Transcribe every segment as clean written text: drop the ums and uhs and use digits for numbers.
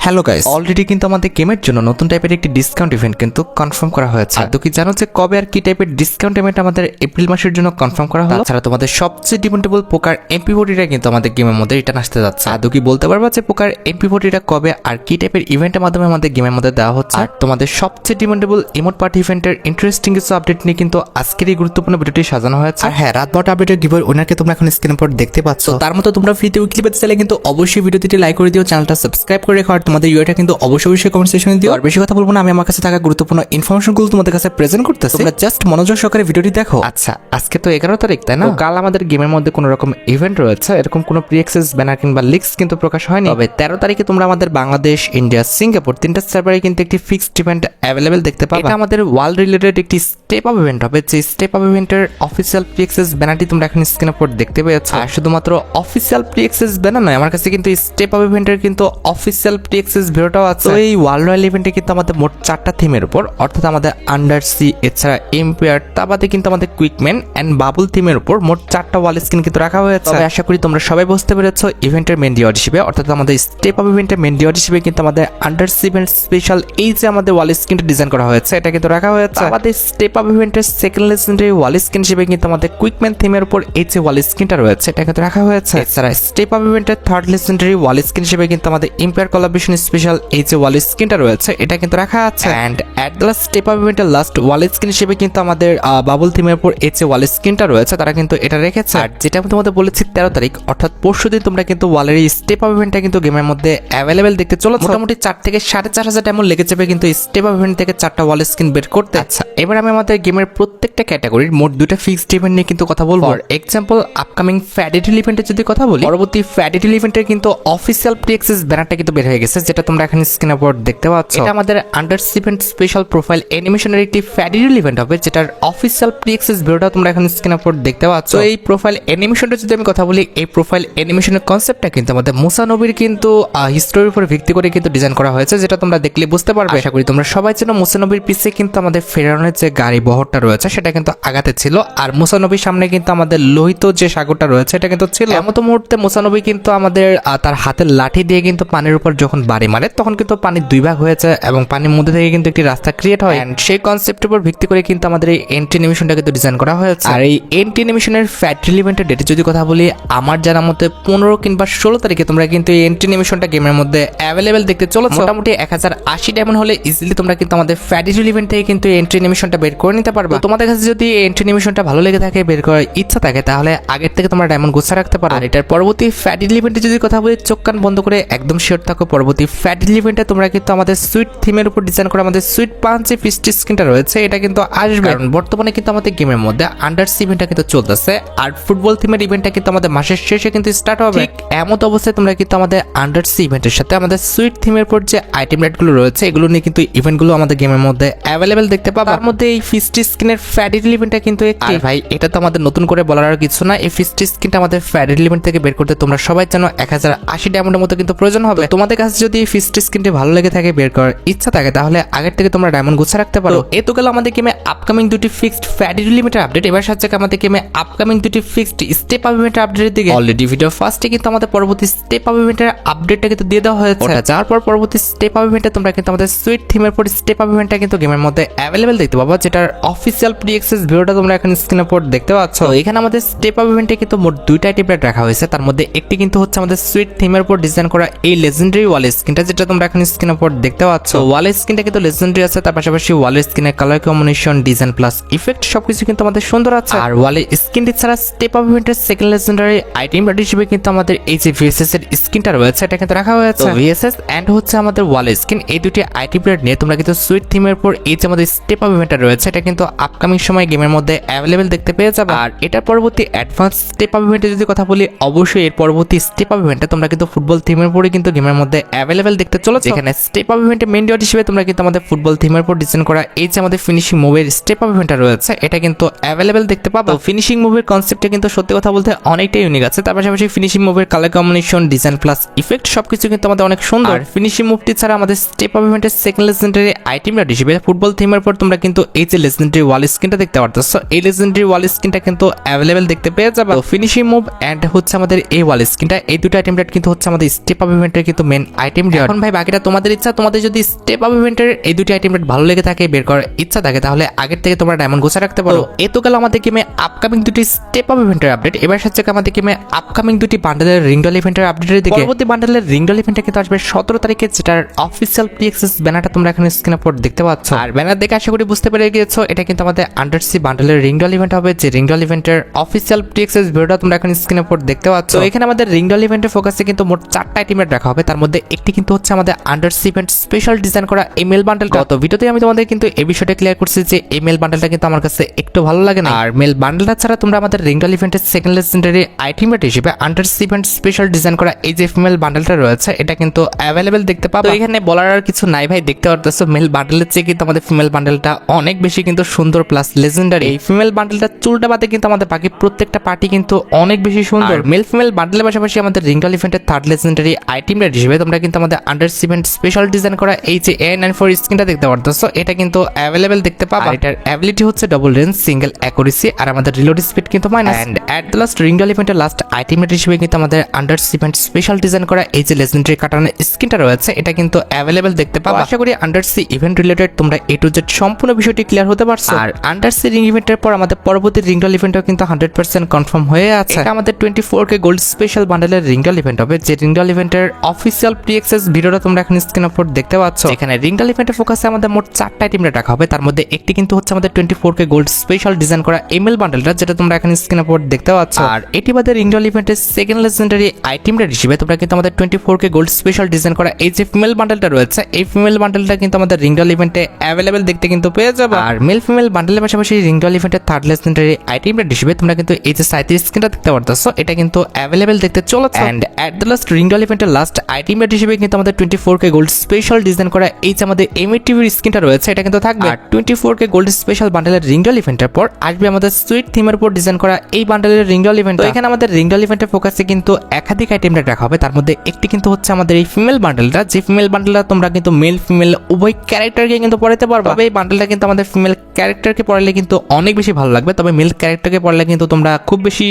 Hello guys, already কিন্তু আমাদের গেমের জন্য নতুন টাইপের একটি ডিসকাউন্ট ইভেন্ট কিন্তু কনফার্ম করা হয়েছে। আর তো কি জানো যে কবে আর কি টাইপের ডিসকাউন্ট ইভেন্ট আমাদের এপ্রিল মাসের জন্য কনফার্ম করা হলো। তাছাড়া তোমাদের সবচেয়ে ডিপেন্ডেবল পোকার এমপি40টা কিন্তু আমাদের গেমের মধ্যে রিটার্ন আসতে যাচ্ছে। আর তো কি বলতে পারবা যে পোকার এমপি40টা কবে আর কি টাইপের ইভেন্টের মাধ্যমে আমাদের গেমের মধ্যে দেওয়া হচ্ছে। আর তোমাদের সবচেয়ে ডিপেন্ডেবল ইমোট পার্টি ইভেন্টের ইন্টারেস্টিং কিছু আপডেট নিয়ে কিন্তু আজকের এই গুরুত্বপূর্ণ ভিডিওটি সাজানো হয়েছে। আর হ্যাঁ, রাত 12টা আপডেটের গিভের ওনারকে তোমরা এখন স্ক্রিনের উপর দেখতে পাচ্ছ। তার মতো তোমরা ফ্রিতে উইকলি পেতে চাইলে কিন্তু অবশ্যই ভিডিওটি লাইক করে দিও, চ্যানেলটা সাবস্ক্রাইব করে রেখো। আর তোমাদের ইউআইটা কিন্তু অবশ্যই কমেন্ট সেকশনে দিও। আর বেশি কথা বলবো না, আমি আমার কাছে থাকা গুরুত্বপূর্ণ ইনফরমেশনগুলো তোমাদের কাছে প্রেজেন্ট করতেছি। তোমরা জাস্ট মনোযোগ সহকারে ভিডিওটি দেখো। আচ্ছা, আজকে তো 11 তারিখ, তাই না? কাল আমাদের গেমের মধ্যে কোনো রকম ইভেন্ট রয়েছে, এরকম কোনো প্রি অ্যাক্সেস ব্যানার কিংবা লিক্স কিন্তু প্রকাশ হয়নি। তবে 13 তারিখে তোমরা আমাদের বাংলাদেশ, ইন্ডিয়া, সিঙ্গাপুর তিনটা সার্ভারে কিন্তু একটি ফিক্সড ইভেন্ট অ্যাভেলেবেল দেখতে পাবে। এটা আমাদের ওয়ার্ল্ড রিলেটেড একটি স্টেপ আপ ইভেন্ট হবে। যে স্টেপ আপ ইভেন্টের অফিসিয়াল প্রি অ্যাক্সেস ব্যানারটি তোমরা এখন স্ক্রিনের উপর দেখতে পেয়েছ। আর শুধুমাত্র অফিসিয়াল প্রি অ্যাক্সেস ব্যানার নয়, আমার কাছে কিন্তু স্টেপ আপ ইভেন্টের কিন্তু অফিসিয়াল প্রি অ্যাক্সেস ভিডিওটাও আছে। তো এই ওয়ার্ল্ড রয়্যাল ইভেন্টে কিন্তু আমাদের মোট 4টা থিমের উপর, অর্থাৎ আমাদের আন্ডার সি, এছাড়া এম্পায়ার, তা বাদে কিন্তু আমাদের কুইকম্যান এন্ড বাবুল থিমের উপর মোট 4টা ওয়াল স্ক্রিন কিন্তু রাখা হয়েছে। তবে আশা করি তোমরা সবাই বুঝতে পেরেছো ইভেন্টের মেন ডিওয়ার হিসেবে, অর্থাৎ আমাদের স্টেপ আপ ইভেন্টের মেন ডিওয়ার হিসেবে কিন্তু আমাদের আন্ডার সি ইভেন্ট স্পেশাল এই যে আমাদের ওয়াল স্ক্রিনটা ডিজাইন করা হয়েছে, এটা কিন্তু রাখা হয়েছে। আমাদের স্টেপ আপ ইভেন্টের সেকেন্ড লেজেন্ডারি ওয়াল স্ক্রিন হিসেবে কিন্তু আমাদের কুইকম্যান থিমের উপর এই যে ওয়াল স্ক্রিনটা রয়েছে, এটা কিন্তু রাখা হয়েছে। এছাড়া স্টেপ আপ ইভেন্টের থার্ড লেজেন্ডারি ওয়াল স্ক্রিন হিসেবে কিন্তু আমাদের এম্পায়ার কোলাবরেশন স্পেশাল এই যে ওয়াল স্ক্রিনটা রয়েছে, এটা কিন্তু রাখা আছে। And at the last step up ইভেন্টের লাস্ট ওয়াল স্ক্রিন হিসেবে কিন্তু আমাদের বাবল থিমের উপর এই যে ওয়াল স্ক্রিনটা রয়েছে, তারা কিন্তু এটা রেখেছে। আর যেটা আমি তোমাদের বলেছি 13 তারিখ অর্থাৎ পরশুদিন তোমরা কিন্তু ওয়ালের এই স্টেপ আপ ইভেন্টটা কিন্তু গেমের মধ্যে অ্যাভেলেবেল দেখতে চলো। মোটামুটি 4 থেকে 4,500 টাইম লেগে যাবে কিন্তু স্টেপ আপ ইভেন্ট থেকে 4টা ওয়াল স্ক্রিন বের করতে। আচ্ছা, এবার আমি আমাদের গেমের প্রত্যেকটা ক্যাটাগরির মোট 2টা ফিক্সড ইভেন্ট নিয়ে কিন্তু কথা বলবো। এক্সাম্পল আপকামিং ফ্যাডিটিল ইভেন্টের যদি কথা বলি, পরবর্তী ফ্যাডিটিল ইভেন্টের কিন্তু অফিসিয়াল প্রি অ্যাক্সেস ব্যানারটা কিন্তু বের হয়ে গেছে, যেটা তোমরা এখন স্ক্রিনের উপর দেখতে পাচ্ছ। এটা আমাদের under sea event special profile অ্যানিমেশনের একটি ফ্যাডিটিল ইভেন্ট হবে, যেটার অফিসিয়াল প্রি অ্যাক্সেস ভিডিওটা তোমরা এখন স্ক্রিনের উপর দেখতে পাচ্ছ। তো এই প্রোফাইল অ্যানিমেশনটা যদি আমি কথা বলি, এই প্রোফাইল অ্যানিমেশনের কনসেপ্টটা কিন্তু আমাদের মুসা নবীর কিন্তু হিস্টোরির উপর ভিত্তি করে কিন্তু ডিজাইন করা হয়েছে, যেটা তোমরা দেখলে বুঝতে পারবে। আশা করি তোমরা সবাই জানো মুসা নবীর পিছে কিন্তু আমাদের ফেরাউনের যে গাড়ি বহরটা রয়েছে সেটা কিন্তু আগাতে ছিল, আর মুসা নবীর সামনে কিন্তু আমাদের লোহিত যে সাগরটা রয়েছে এটা কিন্তু ছিল। এমন মুহূর্তে মুসা নবী কিন্তু আমাদের তার হাতের লাঠি দিয়ে কিন্তু পানির উপর যখন বাড়ি মারে, তখন কিন্তু পানি দুই ভাগ হয়েছে এবং পানির মধ্যে থেকে কিন্তু একটি রাস্তা ক্রিয়েট হয়। সেই কনসেপ্টের উপর ভিত্তি করে কিন্তু আমাদের এই এন্ট্রি অ্যানিমেশনটা কিন্তু ডিজাইন করা হয়েছে। আর এই এন্ট্রি অ্যানিমেশনের ফ্যাডিটিল ইভেন্টের ডেটে যদি কথা বলি, আমার জানা মতে 15 কিংবা 16 তারিখে তোমরা কিন্তু এই এন্ট্রি অ্যানিমেশনটা গেমের মধ্যে অ্যাভেলেবেল দেখতে চলো। মোটামুটি 1080 ডায়মন্ড হলে ইজিলি তোমরা কিন্তু আমাদের ফ্যাডিটিল ইভেন্ট থেকে কিন্তু এই এন্ট্রি অ্যানিমেশনটা বের করে নিতে পারবে। তোমাদের কাছে যদি এই এন্ট্রি অ্যানিমেশনটা ভালো লেগে থাকে, বের করার ইচ্ছা থাকে, তাহলে আগের থেকে তোমরা ডায়মন্ড গুছা রাখতে পারো। আর এটার পরবর্তী ফ্যাডিটিল ইভেন্টে যদি কথা বলি, চোখ কান বন্ধ করে একদম শিওর থাকো, পরবর্তী ফ্যাডিটিল ইভেন্টে তোমরা কিন্তু আমাদের সুইট থিমের উপর ডিজাইন করা আমাদের সুইট পাঞ্চে ফিস্ট স্ক্রিনটা রয়েছে, এটা কিন্তু আসবে। কারণ বর্তমানে কিন্তু আমাদের গেমের মধ্যে আন্ডার সি ইভেন্টটা কিন্তু চলতেছে, আর ফুটবল থিমের ইভেন্টটা কিন্তু আমাদের মাসের শেষে কিন্তু স্টার্ট হবে। ঠিক এমন অবস্থায় তোমরা কিন্তু আমাদের আন্ডার সি ইভেন্টের সাথে আমাদের সুইট থিমের উপর যে আইটেম রেটগুলো রয়েছে, এগুলো নিয়ে কিন্তু ইভেন্টগুলো আমাদের গেমের মধ্যে অ্যাভেলেবেল দেখতে পাবো। তার মধ্যে এই ফিস্ট স্ক্রিনের ফ্যাডিটিল ইভেন্টটা কিন্তু একটি, ভাই এটা তো আমাদের নতুন করে বলার আর কিছু না। এই ফিস্ট স্ক্রিনটা আমাদের ফ্যাডিটিল ইভেন্ট থেকে বের করতে তোমরা সবাই জানো 1080 ডায়মন্ডের মতো কিন্তু প্রয়োজন হবে। তোমাদের কাছে যদি এই ফিস্ট স্ক্রিনটি ভালো লেগে থাকে, বের করার ইচ্ছা থাকে, তাহলে আগের থেকে তোমরা ডায়মন্ড গুছা রাখতে পারো। এ তো গেল আমাদের গেমে আপকামিং দুটি ফিক্সড ফ্যাডিটিল ইভেন্টের আপডেট। এবার সাথে আমাদের গেমে আপকামিং দুটি ফিক্সড স্টেপ আপ ইভেন্টের আপডেটের দিকে। অলরেডি ভিডিও ফার্স্টে কিন্তু আমাদের পরবর্তী স্টেপ আপ ইভেন্টের আপডেটটা কিন্তু দিয়ে দেওয়া হয়েছে। যার পর পরবর্তী স্টেপ আপ ইভেন্টে তোমরা কিন্তু আমাদের সুইট থিমের পর স্টেপ আপ ইভেন্টটা কিন্তু গেমের মধ্যে অ্যাভেলেবেল দেখতে পাবো, যেটার অফিসিয়াল প্রি অ্যাক্সেস ভিডিওটা তোমরা এখন স্ক্রিনের উপর দেখতে পাচ্ছ। এখানে আমাদের স্টেপ আপ ইভেন্টে কিন্তু মোট 2টা আইটেম রেট রাখা হয়েছে, তার মধ্যে একটি কিন্তু হচ্ছে আমাদের সুইট থিমের উপর ডিজাইন করা এই লেজেন্ডারি ওয়াল স্ক্রিনটা, যেটা তোমরা এখন স্ক্রিনের উপর দেখতে পাচ্ছ। ওয়াল স্ক্রিনটা কিন্তু লেজেন্ডারি আছে, তার পাশাপাশি ওয়াল স্ক্রিনের colour combination, design plus effect সবকিছু কিন্তু আমাদের সুন্দর আছে। আর ওয়ালের স্ক্রিনটি ছাড়া স্টেপ আপ ইভেন্টের সেকেন্ড লেজেন্ডারি আইটেম রেট হিসেবে কিন্তু আমাদের এই যে ভিএসএস এর স্ক্রিনটা রয়েছে, এটা কিন্তু রাখা হয়েছে। ভিএসএস এন্ড হচ্ছে আমাদের ওয়াল স্ক্রিন, এই দুটি আইটেম রেট নিয়ে তোমরা কিন্তু সুইট থিমের উপর এই যে আমাদের স্টেপ আপ ইভেন্টটা রয়েছে, এটা কিন্তু আপকামিং সময় গেমের মধ্যে অ্যাভেলেবেল দেখতে পেয়ে যাবে। আর এটার পরবর্তী অ্যাডভান্স স্টেপ আপ ইভেন্টে যদি কথা বলি, অবশ্যই এর পরবর্তী স্টেপ আপ ইভেন্টে তোমরা কিন্তু ফুটবল থিমের উপরে কিন্তু গেমের মধ্যে অ্যাভেলেবেল দেখতে চলেছে। এখানে স্টেপ আপ ইভেন্টে মেইন ডিওর হিসেবে তোমরা কিন্তু আমাদের ফুটবল থিমের উপর ডিজাইন করা এই যে আমাদের ফিনিশিং মুভের স্টেপ আপ ইভেন্টটা রয়েছে, এটা কিন্তু অ্যাভেলেবেল দেখতে পাবো। ফিনিশিং মুভের কনসেপ্টটা কিন্তু সত্যি কথা বলতে অনেকটাই ইউনিক আছে, তার পাশাপাশি ফিনিশিং মুভের colour combination, design plus effect সবকিছু কিন্তু আমাদের অনেক সুন্দর। ফিনিশিং মুভটি ছাড়া আমাদের স্টেপ আপ ইভেন্টের সেকেন্ড লেজেন্ডারি আইটেম রেট হিসেবে ফুটবল থিমের উপর তোমরা কিন্তু এই যে লেজেন্ডারি ওয়াল স্ক্রিনটা দেখতে পারতেছো, এই লেজেন্ডারি ওয়াল স্ক্রিনটা কিন্তু অ্যাভেলেবেল দেখতে পেয়ে যাবে। ফিনিশিং মুভ এন্ড হচ্ছে আমাদের এই ওয়াল স্ক্রিনটা, এই দুটো আইটেম রেট কিন্তু হচ্ছে আমাদের স্টেপ আপ ইভেন্টের কিন্তু মেন আইটেম আইটেম রেয়ার। এখন ভাই বাকিটা তোমাদের ইচ্ছা, তোমাদের যদি স্টেপ আপ ইভেন্টের এই দুটি আইটেম রেট ভালো লেগে থাকে, বের করার ইচ্ছা থাকে, তাহলে আগের থেকে তোমরা ডায়মন্ড গোছা রাখতে পারো। এ তো গেল আমাদের গেমে আপকামিং দুটি স্টেপ আপ ইভেন্টের আপডেট। এবার হচ্ছে আমাদের গেমে আপকামিং দুটি বান্ডেলের রিংডল ইভেন্টের আপডেটের দিকে। পরবর্তী বান্ডেলের রিংডল ইভেন্টটা কিন্তু আসবে 17 তারিখে, যেটার অফিসিয়াল প্রি অ্যাক্সেস ব্যানারটা তোমরা এখানে স্ক্রিনে পর দেখতে পাচ্ছ। আর ব্যানার দেখে আশা করি বুঝতে পেরে গিয়েছো এটা কিন্তু আমাদের আন্ডারসি বান্ডেলের রিংডল ইভেন্ট হবে, যে রিংডল ইভেন্টের অফিসিয়াল প্রি অ্যাক্সেস ভিডিওটা তোমরা এখন স্ক্রিনে পর দেখতে পাচ্ছ। তো এখানে আমাদের রিংডল ইভেন্টের ফোকাসে কিন্তু মোট 4টা আইটেম রাখা হবে, তার মধ্যে একটি কিন্তু হচ্ছে আমাদের আন্ডারসি ইভেন্ট স্পেশাল ডিজাইন করা এমএল বান্ডেলটা। তো ভিডিওতে আমি তোমাদের কিন্তু এই বিষয়টা ক্লিয়ার করছি যে এমএল বান্ডেলটা কিন্তু আমার কাছে একটু ভালো লাগে না। আর মেল বান্ডেলটা ছাড়া তোমরা আমাদের রিংডল ইভেন্টের সেকেন্ড লেজেন্ডারি আইটেম হিসেবে আন্ডারসি ইভেন্ট স্পেশাল ডিজাইন করা এই যে ফিমেল বান্ডেলটা রয়েছে এটা কিন্তু অ্যাভেলেবেল দেখতে পাবো। তো এখানে বলার আর কিছু নাই ভাই, দেখতে পারতেছো মেল বান্ডেলের চেয়ে কিন্তু আমাদের ফিমেল বান্ডেলটা অনেক বেশি কিন্তু সুন্দর প্লাস লেজেন্ডারি। এই ফিমেল বান্ডেলটা চুলটা বাদে কিন্তু আমাদের বাকি প্রত্যেকটা পার্টি কিন্তু অনেক বেশি সুন্দর। মেল ফিমেল বান্ডেলের পাশাপাশি আমাদের রিংডল ইভেন্টের থার্ড লেজেন্ডারি আইটেম হিসেবে তোমরা কিন্তু আমাদের আন্ডারসি ইভেন্ট স্পেশাল ডিজাইন করা এই যে A94 স্কিনটা দেখতে পারতেছো, এটা কিন্তু অ্যাভেলেবেল দেখতে পাবো। এটার অ্যাবিলিটি হচ্ছে ডাবল রেঞ্জ, সিঙ্গেল অ্যাকুরেসি, আর আমাদের রিলোড স্পিড কিন্তু minus. And at the last রিংডল ইভেন্টের লাস্ট আইটেম হিসেবে কিন্তু আমাদের আন্ডারসি ইভেন্ট স্পেশাল ডিজাইন করা এই যে লেজেন্ডারি কাটানো স্কিনটা রয়েছে এটা কিন্তু অ্যাভেলেবেল দেখতে পাবো। আশা করি আন্ডারসি ইভেন্ট রিলেটেড তোমরা A to Z সম্পূর্ণ বিষয়টি ক্লিয়ার হতে পারছো। আর আন্ডারসি রিং ইভেন্টের পর আমাদের পরবর্তী রিংডল ইভেন্টও কিন্তু 100% কনফার্ম হয়ে আছে। এটা আমাদের 24K গোল্ড স্পেশাল বান্ডেলের রিংডল ইভেন্ট হবে, যে রিংডল ইভেন্টের অফিসিয়াল প্রি অ্যাক্সেস ভিডিওটা তোমরা এখন স্ক্রিন উপর দেখতে পাচ্ছ। এখানে রিংডল ইভেন্টের ফোকাসে আমাদের মোট 4টা আইটেম রাখা হবে, তার মধ্যে একটি কিন্তু হচ্ছে আমাদের 24K গোল্ড স্পেশাল ডিজাইন করা এমএল বান্ডেলটা, যেটা তোমরা এখন স্ক্রিন উপর দেখতে পাচ্ছ। আর এটি বাদে রিংডল ইভেন্টের সেকেন্ড লেজেন্ডারি আইটেম রেট হিসেবে তোমরা কিন্তু আমাদের 24K গোল্ড স্পেশাল ডিজাইন করা এই যে ফিমেল বান্ডেলটা রয়েছে, এই ফিমেল বান্ডেলটা কিন্তু আমাদের রিংডল ইভেন্টে অ্যাভেলেবেল দেখতে কিন্তু পেয়ে যাবে। আর মেল ফিমেল বান্ডেলের পাশাপাশি রিংডল ইভেন্টের থার্ড লেজেন্ডারি আইটেম রেট হিসেবে তোমরা কিন্তু এই যে 37 স্ক্রিনটা দেখতে পারতেছো, এটা কিন্তু অ্যাভেলেবেল দেখতে চলেছে। এন্ড এট দ্য লাস্ট রিংডল ইভেন্টের লাস্ট আইটেম রেট হিসেবে কিন্তু আমাদের 24K গোল্ড স্পেশাল ডিজাইন করা এই যে আমাদের এমএটিভির স্ক্রিনটা রয়েছে এটা কিন্তু থাকবে। আর 24K গোল্ড স্পেশাল বান্ডেলের রিংডল ইভেন্টের পর আসবে আমাদের সুইট থিমের উপর ডিজাইন করা এই বান্ডেলের রিংডল ইভেন্ট। তো এখানে আমাদের রিংডল ইভেন্টের ফোকাসে কিন্তু একাধিক আইটেম রাখা হবে, তার মধ্যে একটি কিন্তু হচ্ছে আমাদের এই ফিমেল বান্ডেলটা, যে ফিমেল বান্ডেলটা তোমরা কিন্তু মেল ফিমেল উভয় ক্যারেক্টারকে কিন্তু পড়াতে পারবে। তবে এই বান্ডেলটা কিন্তু আমাদের ফিমেল ক্যারেক্টারকে পড়ালে কিন্তু অনেক বেশি ভালো লাগবে, তবে মেল ক্যারেক্টারকে পড়ালে কিন্তু তোমরা খুব বেশি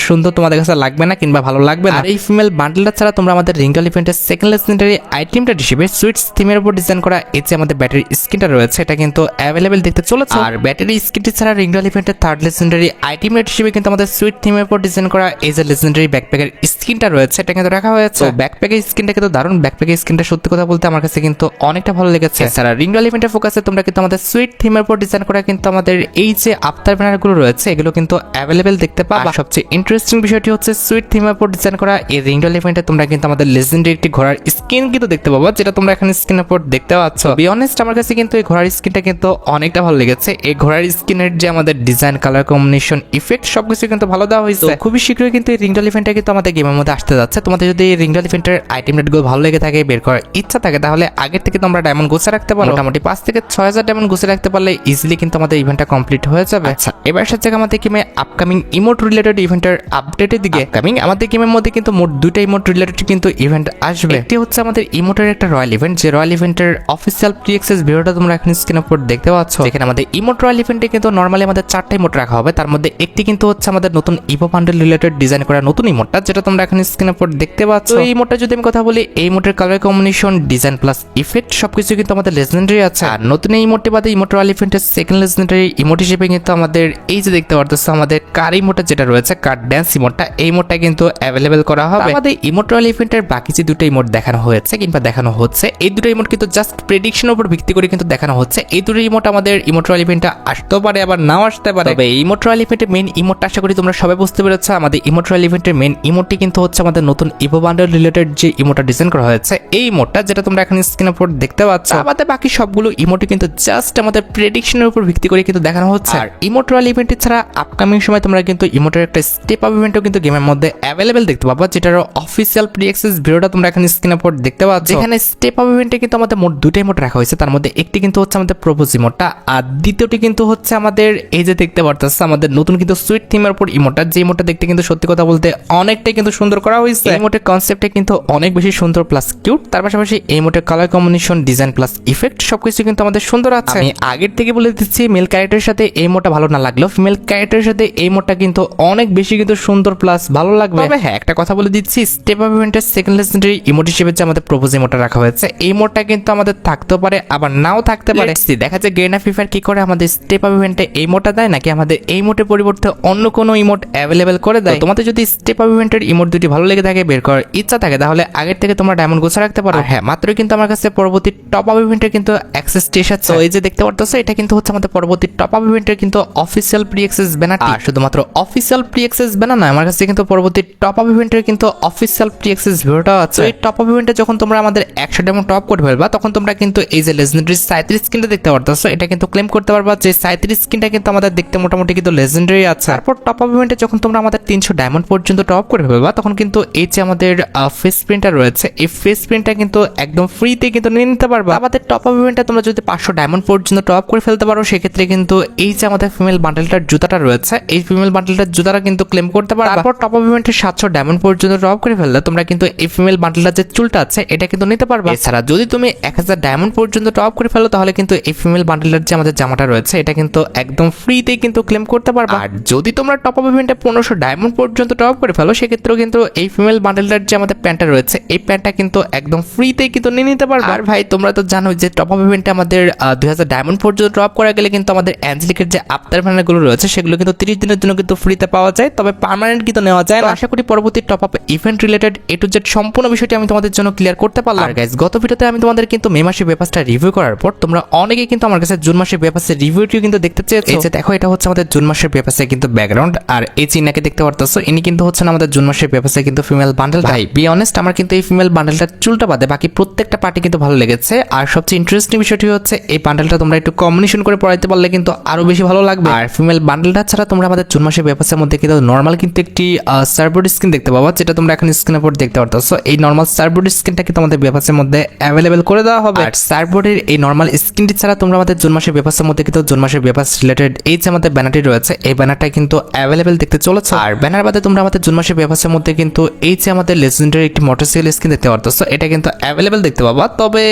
সুন্দর তোমাদের কাছে লাগবে না কিংবা ভালো লাগবে না। আর এই ফিমেল বান্ডেলটা ছাড়া তোমরা আমাদের রিংডল ইভেন্টের সেকেন্ড লেজেন্ডারি আইটেমটা হিসেবে সুইটস থিমের উপর ডিজাইন করা এই যে আমাদের ব্যাটারি স্কিনটা রয়েছে এটা কিন্তু অ্যাভেলেবেল দেখতে চলেছে। আর ব্যাটারি স্কিনটি ছাড়া রিংডল ইভেন্টের থার্ড লেজেন্ডারি আইটেম হিসেবে কিন্তু আমাদের সুইট থিমের উপর ডিজাইন করা এই যে লেজেন্ডারি ব্যাকপ্যাকের স্কিনটা রয়েছে এটা কিন্তু রাখা হয়েছে। ব্যাকপ্যাকের স্কিনটা কিন্তু দারুণ, ব্যাকপ্যাকের স্কিনটা সত্যি কথা বলতে আমার কাছে কিন্তু অনেকটা ভালো লেগেছে। এছাড়া রিংডল ইভেন্টের ফোকাসে তোমরা কিন্তু আমাদের সুইট থিমের উপর ডিজাইন করা কিন্তু আমাদের এই যে আফতার ব্যানারগুলো রয়েছে এগুলো কিন্তু অ্যাভেলেবেল দেখতে পাবা। সবচেয়ে ইন্টারেস্টিং বিষয়টি হচ্ছে সুইট থিমের উপর ডিজাইন করা এই রিংডল ইভেন্টে তোমরা কিন্তু আমাদের লেজেন্ডারি একটি ঘোড়ার স্কিন কিন্তু দেখতে পাবা, যেটা তোমরা এখানে স্ক্রিনের উপর দেখতে পাচ্ছ। বি অনেস্ট আমার কাছে কিন্তু এই ঘোড়ার স্কিনটা কিন্তু অনেকটা ভালো লেগেছে। এই ঘোড়ার স্কিনের যে আমাদের ডিজাইন, কালার কম্বিনেশন, ইফেক্ট সবকিছু কিন্তু ভালো দেওয়া হয়েছে। খুবই শীঘ্রই কিন্তু এই রিংডল ইভেন্টটা কিন্তু আমাদের গেমের মধ্যে আসতে যাচ্ছে। তোমাদের যদি এই রিংডল ইভেন্টের আইটেম রেটগুলো ভালো লেগে থাকে, বের করার ইচ্ছা থাকে, তাহলে আগের থেকে তোমরা ডায়মন্ড গোছা রাখতে পারো। মোটামুটি 5 থেকে 6000 ডায়মন্ড গোছা রাখতে পারলে ইজিলি কিন্তু আমাদের ইভেন্টটা কমপ্লিট হয়ে যাবে। আচ্ছা, এবার সাথে আমাদের গেমে আপকামিং ইমোট রিলেটেড ইভেন্টের আপডেটের দিকে। আপকামিং আমাদের গেমের মধ্যে কিন্তু মোট 2টা ইমোট রিলেটেড কিন্তু ইভেন্ট আসবে। একটি হচ্ছে আমাদের ইমোটের একটা রয়্যাল ইভেন্ট, যে রয়্যাল ইভেন্টের অফিসিয়াল প্রি অ্যাক্সেস ভিডিওটা তোমরা এখন স্ক্রিনের উপর দেখতে পাচ্ছ। এখানে আমাদের ইমোট রয়্যাল ইভেন্টে কিন্তু নরমালি আমাদের 4টা ইমোট রাখা হবে, তার মধ্যে একটি কিন্তু হচ্ছে আমাদের নতুন ইভো বান্ডেল রিলেটেড ডিজাইন করা নতুন ইমোটটা, যেটা তোমরা এখন স্ক্রিনের উপর দেখতে পাচ্ছ। এই ইমোটটা যদি আমি কথা বলি, এই ইমোটের colour combination, design plus effect সবকিছু কিন্তু আমাদের লেজেন্ডারি আছে। আর নতুন এই ইমোটটি বাদে ইমোট রয়্যাল ইভেন্টের সেকেন্ড লেজেন্ডারি ইমোট হিসেবে কিন্তু আমাদের এই যে দেখতে পারতেছো আমাদের কার ইমোটটা যেটা রয়েছে, কার ড্যান্স ইমোটটা, এই ইমোটটা কিন্তু অ্যাভেলেবেল করা হবে। আমাদের ইমোট রয়্যাল ইভেন্টের বাকি যে দুটো ইমোট দেখানো হয়েছে কিংবা দেখানো হচ্ছে, এই দুটো ইমোট কিন্তু জাস্ট প্রেডিকশনের উপর ভিত্তি করে কিন্তু দেখানো হচ্ছে। এই দুটো ইমোট আমাদের ইমোট রয়্যাল ইভেন্টটা আসতেও পারে আবার নাও আসতে পারে। তবে ইমোট রয়্যাল ইভেন্টের মেইন ইমোটটা আশা করি তোমরা সবাই বুঝতে পেরেছো। আমাদের ইমোট রয়্যাল ইভেন্টের মেইন ইমোটটি কিন্তু হচ্ছে আমাদের নতুন ইভো বান্ডেল রিলেটেড যে ইমোটটা ডিজাইন করা হয়েছে, এই ইমোটটা যেটা তোমরা এখন স্ক্রিনের উপর দেখতে পাচ্ছ। আমাদের বাকি সবগুলো ইমোটই কিন্তু জাস্ট আমাদের প্রেডিকশনের উপর ভিত্তি করে কিন্তু দেখানো হচ্ছে। আর ইমোট রয়্যাল ইভেন্ট ছাড়া আপকামিং সময় তোমরা কিন্তু ইমোটের একটা স্টেপ আপ ইভেন্টও কিন্তু গেমের মধ্যে অ্যাভেলেবেল দেখতে পাবা, যেটার অফিসিয়াল প্রি অ্যাক্সেস ভিডিওটা তোমরা এখন স্ক্রিনের উপর দেখতে পাচ্ছ। এখানে স্টেপ আপ ইভেন্টে কিন্তু আমাদের মোট 2টা ইমোট রাখা হয়েছে, তার মধ্যে একটি কিন্তু হচ্ছে আমাদের প্রপোজ ইমোটটা, আর দ্বিতীয়টি কিন্তু হচ্ছে আমাদের এই যে দেখতে পারতেছে আমাদের নতুন কিন্তু সুইট থিমের উপর ইমোটটা, যে ইমোটটা দেখতে কিন্তু সত্যি কথা বলতে অনেকটাই কিন্তু সুন্দর করা হয়েছে। এই ইমোটের কনসেপ্টটা কিন্তু অনেক বেশি সুন্দর প্লাস কিউট, তার পাশাপাশি এই ইমোটের colour combination, design plus effect সবকিছু কিন্তু আমাদের সুন্দর আছে। আমি আগের থেকে বলে দিচ্ছি, মেল ক্যারেক্টারের সাথে এই ইমোটটা ভালো না লাগলেও ফিমেল ক্যারেক্টারের সাথে এই ইমোটটা কিন্তু অনেক বেশি কিন্তু সুন্দর প্লাস ভালো লাগবে। তবে হ্যাঁ, একটা কথা বলে দিচ্ছি, স্টেপ আপ ইভেন্টের সেকেন্ড লেজেন্ডারি ইমোট হিসেবে হিসেবে যে আমাদের প্রপোজ ইমোটটা রাখা হয়েছে, এই মোডটা কিন্তু আমাদের থাকতেও পারে আবার নাও থাকতে পারে। দেখা যায় গেনা ফ্রি ফায়ার কি করে আমাদের স্টেপ আপ ইভেন্টে এই মোডটা দেয় নাকি আমাদের এই মোডের পরিবর্তে অন্য কোনো ইমোট অ্যাভেলেবেল করে দেয়। তোমাদের যদি স্টেপ আপ ইভেন্টের ইমোট দুটি ভালো লেগে থাকে, বের করার ইচ্ছা থাকে, তাহলে আগের থেকে তোমরা ডায়মন্ড গোছা রাখতে পারো। হ্যাঁ, মাত্রই কিন্তু আমার কাছে পরবর্তী টপ আপ ইভেন্টের কিন্তু অ্যাক্সেস এসেছে। তো এই যে দেখতে পারতেছো, এটা কিন্তু হচ্ছে আমাদের পরবর্তী টপ আপ ইভেন্টের কিন্তু অফিসিয়াল প্রি অ্যাক্সেস ব্যানারটি। আর শুধুমাত্র অফিসিয়াল প্রি অ্যাক্সেস ব্যানার না, আমার কাছে কিন্তু পরবর্তী টপ আপ ইভেন্টের কিন্তু অফিসিয়াল প্রি অ্যাক্সেস ভিডিওটাও আছে। এই টপ আপ ইভেন্টে যখন তোমরা আমাদের 100 ডায়মন্ড টপ করে ফেলবা, তখন তোমরা কিন্তু এই যে লেজেন্ডারি 37 স্কিনটা দেখতে পারতেছো, এটা কিন্তু ক্লেম করতে পারবা যে 37 স্কিনটা কিন্তু আমাদের দেখতে মোটামুটি কিন্তু লেজেন্ডারি আছে। তারপর টপ আপ ইভেন্টে যখন তোমরা আমাদের 300 ডায়মন্ড পর্যন্ত টপ করে ফেলবা, তখন কিন্তু এই যে আমাদের ফেস প্রিন্টটা রয়েছে, এই ফেস প্রিন্টটা কিন্তু একদম ফ্রিতে কিন্তু নিয়ে নিতে পারবা। আমাদের টপ আপ ইভেন্টে তোমরা যদি 500 ডায়মন্ড পর্যন্ত টপ করে ফেলতে পারো, সেক্ষেত্রে কিন্তু এই যে আমাদের ফিমেল বান্ডেলটার জুতাটা রয়েছে, এই ফিমেল বান্ডেলটার জুতাটা কিন্তু ক্লেম করতে পারবা। তারপর টপ আপ ইভেন্টে 700 ডায়মন্ড পর্যন্ত টপ করে ফেললে তোমরা কিন্তু এই ফিমেল বান্ডেলটার যে চুলটা আছে, এটা কিন্তু নিতে পারবা। এছাড়া যদি তুমি 1000 ডায়মন্ড পর্যন্ত টপ করে ফেলো, তাহলে কিন্তু এই ফিমেল বান্ডেলটার যে আমাদের জামাটা রয়েছে, এটা কিন্তু একদম ফ্রিতেই কিন্তু ক্লেম করতে পারবা। আর যদি তোমরা টপ আপ ইভেন্টে 1500 ডায়মন্ড পর্যন্ত টপ করে ফেলো, সেক্ষেত্রেও কিন্তু এই ফিমেল বান্ডেলটার যে আমাদের প্যান্টটা রয়েছে, এই প্যান্টটা কিন্তু একদম ফ্রিতেই কিন্তু নিয়ে নিতে পারবা। আর ভাই, তোমরা তো জানো যে টপ আপ ইভেন্টে আমাদের 2000 ডায়মন্ড পর্যন্ত ড্রপ করা গেলে কিন্তু আমাদের অ্যাঞ্জেলিকের যে আফটার ব্যানারগুলো রয়েছে, সেগুলো কিন্তু 30 দিনের জন্য কিন্তু ফ্রিতে পাওয়া যায়, তবে পার্মানেন্ট কিন্তু নেওয়া যায় না। আশা করি পরবর্তী top up event related A to Z সম্পূর্ণ বিষয়টি আমি তোমাদের জন্য ক্লিয়ার করতে পারলাম। আর গাইস, গত ভিডিওতে আমি তোমাদের কিন্তু মে মাসের পেপারসটা রিভিউ করার পর তোমরা অনেকেই কিন্তু আমার কাছে জুন মাসের পেপারসের রিভিউটিও কিন্তু দেখতে চেয়েছো। এই যে দেখো, এটা হচ্ছে আমাদের জুন মাসের পেপারসের কিন্তু ব্যাকগ্রাউন্ড, আর এই চিনাকে দেখতে পারতেছো, ইনি কিন্তু হচ্ছেন আমাদের জুন মাসের পেপারসের কিন্তু ফিমেল বান্ডেল। ভাই বি অনেস্ট, আমার কিন্তু এই ফিমেল বান্ডেলটার চুলটা বাদে বাকি প্রত্যেকটা পার্টি কিন্তু ভালো লেগেছে। আর সবচেয়ে ইন্টারেস্টিং বিষয়টি হচ্ছে এই বান্ডেলটা তোমরা একটু কম্বিনেশন করে পড়াইতে পারলে কিন্তু আরো বেশি ভালো লাগবে। আর ফিমেল বান্ডেলটা ছাড়া তোমরা আমাদের জুন মাসের পেপারসের মধ্যে কিন্তু নরমাল কিন্তু একটি সার্ভবোর্ড স্ক্রিন দেখতে পাবা, যেটা তোমরা এখন স্ক্রিনের উপর দেখতে পারতেছো। এই নরমাল সার্ভবোর্ড স্ক্রিনটা কিন্তু আমাদের পেপারসের মধ্যে অ্যাভেলেবেল করে দেওয়া হবে। আর সার্ভবোর্ডের এই নরমাল স্ক্রিনটি ছাড়া তোমরা আমাদের জুন মাসের পেপারসের মধ্যে কিন্তু জুন মাসের পেপারস রিলেটেড এই যে আমাদের ব্যানারটি রয়েছে, এই ব্যানারটা কিন্তু অ্যাভেলেবেল দেখতে চলেছে। আর ব্যানার বাদে তোমরা আমাদের জুন মাসের পেপারসের মধ্যে কিন্তু এই যে আমাদের লেজেন্ডারি একটি মোটরসাইকেল স্ক্রিন দেখতে পারতেছো, এটা কিন্তু অ্যাভেলেবেল দেখতে পাবা, তবে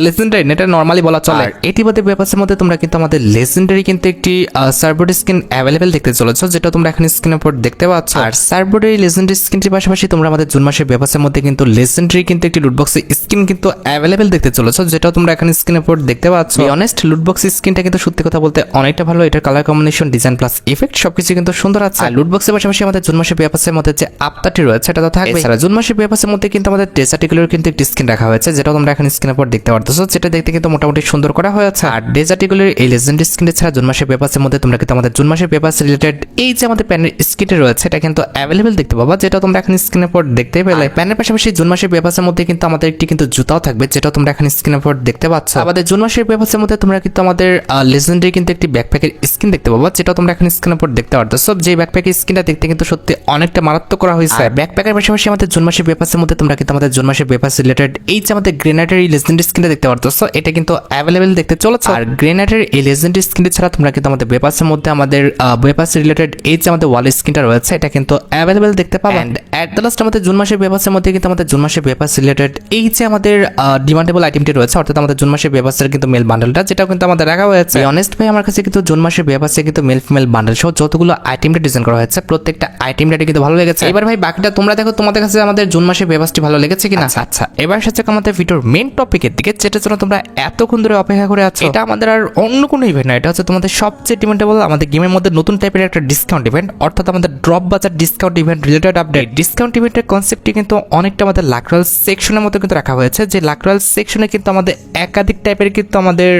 লেজেন্ডারি এটা নরমালি বলা চলে। এটি বাদে পেপারসের মধ্যে তোমরা কিন্তু আমাদের লেজেন্ডারি কিন্তু একটি সার্ভবোর্ড স্ক্রিন অ্যাভেলেবেল দেখতে চলেছো, যেটা তোমরা এখন স্ক্রিনের উপর দেখতে পাচ্ছ। আর সার্ভবোর্ডের লেজেন্ডারি স্ক্রিনটির পাশাপাশি তোমরা আমাদের জুন মাসের পেপারসের মধ্যে কিন্তু লেজেন্ডারি কিন্তু একটি লুটবক্স স্ক্রিন কিন্তু অ্যাভেলেবেল দেখতে চলেছো, যেটা তোমরা এখন স্ক্রিনের উপর দেখতে পাচ্ছ। অনেস্ট, লুটবক্স স্ক্রিনটা কিন্তু সত্যি কথা বলতে অনেকটা ভালো। এটার colour combination, design plus effect সবকিছু কিন্তু সুন্দর আছে। আর লুটবক্সের পাশাপাশি আমাদের জুন মাসের পেপারসের মধ্যে যে আপডেটটি রয়েছে, এটা তো থাকবে। এছাড়া জুন মাসের পেপারসের মধ্যে কিন্তু আমাদের ডেজার্টিকুলার কিন্তু একটি স্ক্রিন রাখা হয়েছে, যেটা তোমরা এখন স্ক্রিনের উপর দেখতে পারতেছো, যেটা দেখতে কিন্তু মোটামুটি সুন্দর করা হয়েছে। আর ডেজার্টিকুলার এই লেজেন্ডারি স্ক্রিন ছাড়া জুন মাসের পেপারসের মধ্যে তোমরা কিন্তু আমাদের জুন মাসের পেপারস রিলেটেড এই যে আমাদের প্যানের স্ক্রিনটি রয়েছে, এটা কিন্তু অ্যাভেলেবেল দেখতে পাবা, যেটা তোমরা এখন স্ক্রিনের উপর দেখতে পেলে। প্যানের পাশাপাশি জুন মাসের পেপারসের মধ্যে কিন্তু আমাদের একটি কিন্তু জুতাও থাকবে, যেটা তোমরা এখন স্ক্রিনের উপর দেখতে পাচ্ছ। আমাদের জুন মাসের পেপারসের মধ্যে তোমরা কিন্তু আমাদের লেজেন্ডারি কিন্তু একটি ব্যাকপ্যাকের স্কিন দেখতে পাবা, যেটা তোমরা এখন স্ক্রিনের উপর দেখতে পারতেছো। যে ব্যাকপ্যাকের স্কিনটা দেখতে কিন্তু সত্যি অনেকটা মারাত্মক করা হয়েছে। ব্যাকপ্যাকের পাশাপাশি আমাদের জুন মাসের পেপারসের মধ্যে তোমরা কিন্তু আমাদের জুন মাসের পেপারস রিলেটেড এই যে আমাদের গ্রেনেডের এই লেজেন্ডারি স্কিনটা দেখতে পারতেছো, এটা কিন্তু অ্যাভেলেবেল দেখতে চলেছে। আর গ্রেনেডের এই লেজেন্ডারি স্কিন ছাড়া তোমরা কিন্তু আমাদের পেপারসের মধ্যে আমাদের পেপারস রিলেটেড এই যে আমাদের ওয়াল স্কিনটা রয়েছে, এটা কিন্তু অ্যাভেলেবেল দেখতে পাবা। এন্ড এট দ্য লাস্ট আমাদের জুন মাসের পেপারসের মধ্যে কিন্তু আমাদের জুন মাসের পেপারস রিলেটেড এই যে আমাদের ডিমান্ডেবল আইটেমটি রয়েছে, অর্থাৎ আমাদের জুন মাসের পেপারসের কিন্তু মেল বান্ডেলটা, যেটা কিন্তু আমাদের রাখা হয়েছে। অনেস্ট ভাই, আমার কাছে কিন্তু জুন মাসের পেপারসে কিন্তু মেল ফিমেল বান্ডেল সহ যতগুলো আইটেমটা ডিজাইন করা হয়েছে, প্রত্যেকটা আইটেমটা কিন্তু ভালো লেগেছে। এবার ভাই বাকিটা তোমরা দেখো, তোমাদের কাছে আমাদের জুন মাসের পেপারসটি ভালো লেগেছে কিনা। আচ্ছা, এবার সাথে আমাদের ভিডিওর মেইন টপিকের দিকে, যেটা জন্য তোমরা এতক্ষণ ধরে অপেক্ষা করে আছো। এটা আমাদের আর অন্য কোনো ইভেন্ট না, এটা হচ্ছে তোমাদের সবচেয়ে ডিমান্ডেবল আমাদের গেমের মধ্যে নতুন টাইপের একটা ডিসকাউন্ট ইভেন্ট, অর্থাৎ আমাদের ড্রপ বাজার discount event related update. Discount ইভেন্টের কনসেপ্টটি কিন্তু অনেকটা আমাদের লাকরাল সেকশনের মতো কিন্তু রাখা হয়েছে, যে লাকরাল সেকশনে কিন্তু আমাদের একাধিক টাইপের কিন্তু আমাদের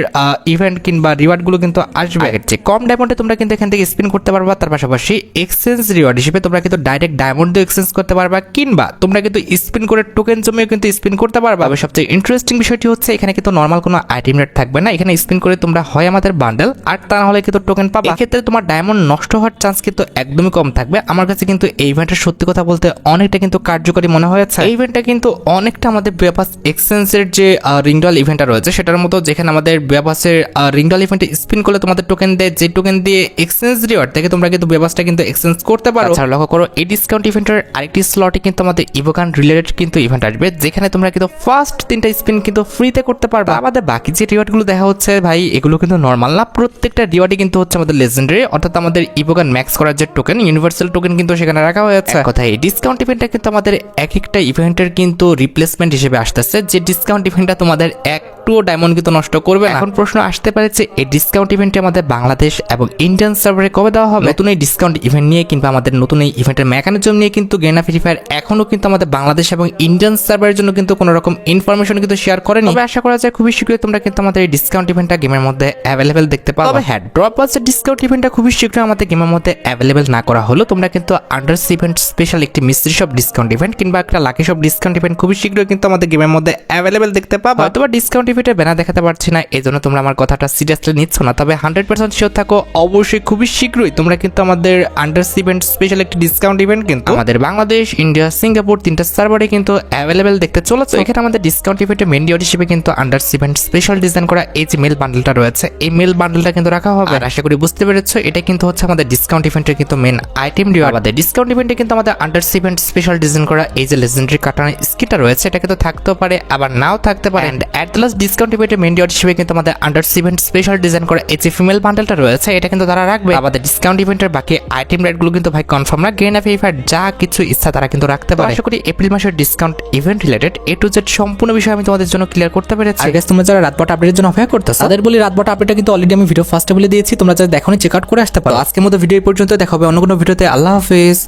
ইভেন্ট কিংবা রিওয়ার্ড গুলো কিন্তু আসবে। যে কম ডায়মন্ডে তোমরা কিন্তু এখান থেকে স্পিন করতে পারবা, তার পাশাপাশি এক্সচেঞ্জ রিওয়ার্ড হিসেবে তোমরা কিন্তু ডাইরেক্ট ডায়মন্ড দিয়ে এক্সচেঞ্জ করতে পারবা, কিংবা তোমরা কিন্তু স্পিন করে টোকেন জমিয়ে কিন্তু স্পিন করতে পারবা। তবে সবচেয়ে ইন্টারেস্টিং বিষয়টি হচ্ছে এখানে কিন্তু নরমাল কোনো আইটেম রেট থাকবে না, এখানে স্পিন করে তোমরা হয় আমাদের বান্ডেল, আর তা না হলে কিন্তু টোকেন পাবা। এক্ষেত্রে তোমার ডায়মন্ড নষ্ট হওয়ার চান্স কিন্তু একদমই কম থাকবে। আমার কাছে কিন্তু এই ইভেন্টের সত্যি কথা বলতে অনেকটা কিন্তু কার্যকরী মনে হয়েছে। এই ইভেন্টটা কিন্তু অনেকটা আমাদের বেপাস এক্সচেঞ্জের যে রিংডল ইভেন্টটা রয়েছে সেটার মতো, যেখানে আমাদের বেপাসের রিংডল ইভেন্টে স্পিন করলে তোমাদের টোকেন দেয়, যে টোকেন দিয়ে এক্সচেঞ্জ রিওয়ার্ড থেকে তোমরা কিন্তু বেপাসটা কিন্তু এক্সচেঞ্জ করতে পারো। আচ্ছা, লক্ষ্য করো এই ডিসকাউন্ট ইভেন্টের আরেকটি স্লটে কিন্তু আমাদের ইভোকান রিলেটেড কিন্তু ইভেন্ট আসবে, যেখানে তোমরা কিন্তু ফার্স্ট 3টা স্পিন কিন্তু ফ্রিতে করতে পারবে। আমাদের বাকি যে রিওয়ার্ড গুলো দেখা হচ্ছে ভাই, এগুলো কিন্তু নরমাল না, প্রত্যেকটা রিওয়ার্ডই কিন্তু হচ্ছে আমাদের লেজেন্ডারি, অর্থাৎ আমাদের ইভোকান ম্যাক্স করার যে টোকেন, ইউনিভার্সাল টোকেন কিন্তু সেখানে রাখা হয়েছে। কথা এই ডিসকাউন্ট ইভেন্টটা কিন্তু আমাদের এক একটা ইভেন্টের কিন্তু রিপ্লেসমেন্ট হিসেবে আসতেছে, যে ডিসকাউন্ট ইভেন্টটা তোমাদের একটুও ডায়মন্ড কিন্তু নষ্ট করবে না। এখন প্রশ্ন আসতে পারে যে এই ডিসকাউন্ট ইভেন্টটি আমাদের বাংলাদেশ এবং ইন্ডিয়ান সার্ভারে কবে দেওয়া হবে। নতুন এই ডিসকাউন্ট ইভেন্ট নিয়ে কিংবা আমাদের নতুন এই ইভেন্টের মেকানিজম নিয়ে কিন্তু গেনা ফ্রি ফায়ার এখনো কিন্তু আমাদের বাংলাদেশ এবং ইন্ডিয়ান সার্ভারের জন্য কিন্তু কোনো রকম ইনফরমেশন কিন্তু শেয়ার করেনি। তবে আশা করা যায় খুবই শীঘ্রই তোমরা কিন্তু আমাদের এই ডিসকাউন্ট ইভেন্টটা গেমের মধ্যে অ্যাভেলেবেল দেখতে পাবে। তবে হ্যাঁ, ড্রপ ওয়াচের ডিসকাউন্ট ইভেন্টটা খুবই শীঘ্রই আমাদের গেমের মধ্যে অ্যাভেলেবেল না করা হলো তোমরা কিন্তু আন্ডার ইভেন্ট স্পেশাল একটি মিস্ট্রি শপ ডিসকাউন্ট ইভেন্ট কিংবা একটা লাকি শপ ডিসকাউন্ট ইভেন্ট খুবই শীঘ্রই কিন্তু আমাদের গেমের মধ্যে অ্যাভেলেবেল দেখতে পাবে। হয়তো বা ডিসকাউন্ট ইভেন্টের ব্যানার দেখাতে পারছি না, এই জন্য তোমরা আমার কথাটা সিরিয়াসলি নিচ্ছ না। তবে 100% শিওর থাকো, অবশ্যই খুবই শীঘ্রই তোমরা কিন্তু আমাদের আন্ডার ইভেন্ট স্পেশাল একটি ডিসকাউন্ট ইভেন্ট কিন্তু আমাদের বাংলাদেশ, ইন্ডিয়া, সিঙ্গাপুর তিনটা সার্ভারে কিন্তু অ্যাভেলেবেল দেখতে চলেছে। এখানে আমাদের ডিসকাউন্ট ইভেন্টের মেন ডিওর হিসেবে কিন্তু আন্ডার ইভেন্ট স্পেশাল ডিজাইন করা এই যে মেল বান্ডেলটা রয়েছে, এই মেল বান্ডেলটা কিন্তু রাখা হবে। আর আশা করি বুঝতে পেরেছো, এটা কিন্তু হচ্ছে আমাদের ডিসকাউন্ট ইভেন্টের কিন্তু মেন আইটেম ডিও। আমাদের ডিসকাউন্ট ইভেন্টে কিন্তু আমাদের আন্ডার ইভেন্ট স্পেশাল ডিজাইন করা এই যে লেজেন্ডারি কাটানা স্কিনটা রয়েছে, এটা কিন্তু থাকতেও পারে আবার নাও থাকতে পারে। And at the last discount ইভেন্টের মেন ডিওর হিসেবে কিন্তু আমাদের আন্ডার ইভেন্ট স্পেশাল ডিজাইন করা এই যে ফিমেল বান্ডেলটা রয়েছে, এটা কিন্তু তারা রাখবে। আমাদের ডিসকাউন্ট ইভেন্টের বাকি আইটেম রেটগুলো কিন্তু ভাই কনফার্ম না, গেনা ফ্রি ফায়ার যা কিছু ইচ্ছা তারা কিন্তু রাখতে পারে। আশা করি এপ্রিল মাসের discount event related A to Z সম্পূর্ণ বিষয় আমি তোমাদের জন্য ক্লিয়ার করতে পেরেছি। আর গাইস, তোমরা যারা রাতবাটা আপডেটের জন্য অপেক্ষা করতেছো তাদের বলি, রাতবাটা আপডেটটা কিন্তু অলরেডি আমি ভিডিও ফার্স্টে বলে দিয়েছি, তোমরা যারা দেখোনি চেক আউট করে আসতে পারো। আজকের মতো ভিডিও এই পর্যন্ত, দেখা হবে অন্য কোনো ভিডিওতে। আল্লাহ হাফেজ।